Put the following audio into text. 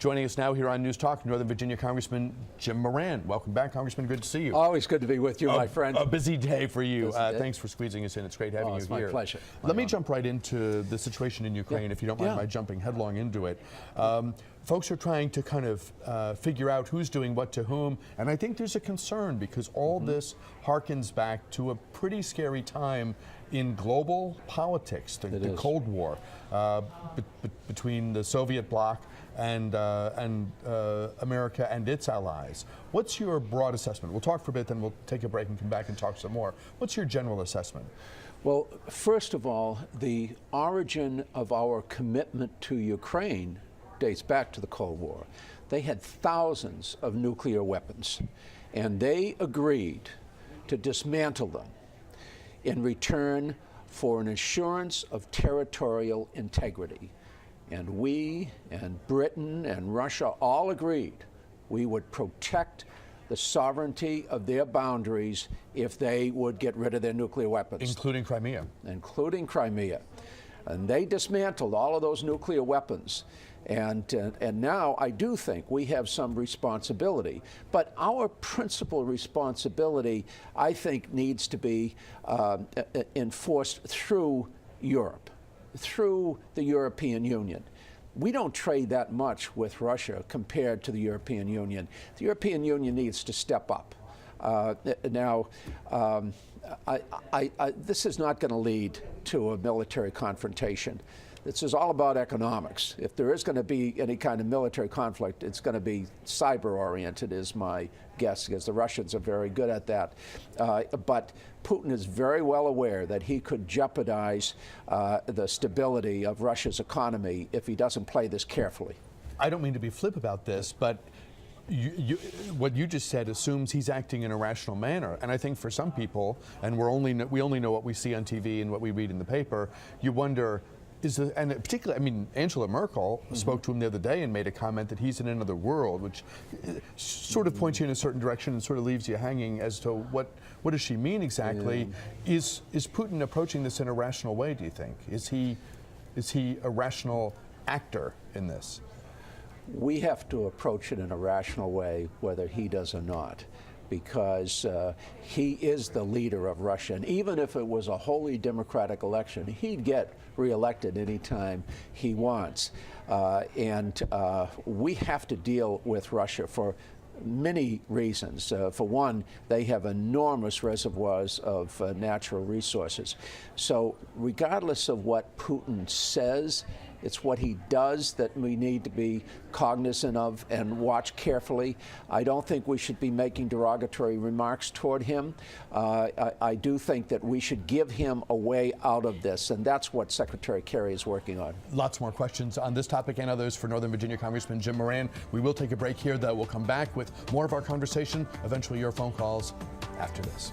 Joining us now here on News Talk, Northern Virginia Congressman Jim Moran. Welcome back, Congressman. Good to see you. Always good to be with you, my friend. A busy day for you. Thanks for squeezing us in. It's great having you here. It's my pleasure. Let me jump right into the situation in Ukraine, if you don't mind my jumping headlong into it. Folks are trying to kind of figure out who's doing what to whom, and I think there's a concern because all this harkens back to a pretty scary time in global politics, the Cold War between the Soviet bloc and America and its allies. What's your broad assessment? We'll talk for a bit, then we'll take a break and come back and talk some more. What's your general assessment? Well, first of all, the origin of our commitment to Ukraine dates back to the Cold War. They had thousands of nuclear weapons, and they agreed to dismantle them in return for an assurance of territorial integrity. And we and Britain and Russia all agreed we would protect the sovereignty of their boundaries if they would get rid of their nuclear weapons. Including Crimea. Including Crimea. And they dismantled all of those nuclear weapons. And now I do think we have some responsibility. But our principal responsibility, I think, needs to be enforced through Europe, through the European Union. We don't trade that much with Russia compared to the European Union. The European Union needs to step up. This is not going to lead to a military confrontation. This is all about economics. If there is going to be any kind of military conflict, it's going to be cyber-oriented, is my guess, because the Russians are very good at that. But Putin is very well aware that he could jeopardize the stability of Russia's economy if he doesn't play this carefully. I don't mean to be flip about this, but what you just said assumes he's acting in a rational manner, and I think for some people, and we only know what we see on TV and what we read in the paper, you wonder, and particularly, I mean, Angela Merkel spoke to him the other day and made a comment that he's in another world, which sort of points you in a certain direction and sort of leaves you hanging as to what does she mean exactly? Is Putin approaching this in a rational way, do you think? Is he a rational actor in this? We have to approach it in a rational way, whether he does or not, because he is the leader of Russia. And even if it was a wholly democratic election, he'd get reelected anytime he wants. We have to deal with Russia for many reasons. For one, they have enormous reservoirs of natural resources. So regardless of what Putin says, it's what he does that we need to be cognizant of and watch carefully. I don't think we should be making derogatory remarks toward him. I do think that we should give him a way out of this, and that's what Secretary Kerry is working on. Lots more questions on this topic and others for Northern Virginia Congressman Jim Moran. We will take a break here, though. We'll come back with more of our conversation, eventually your phone calls after this.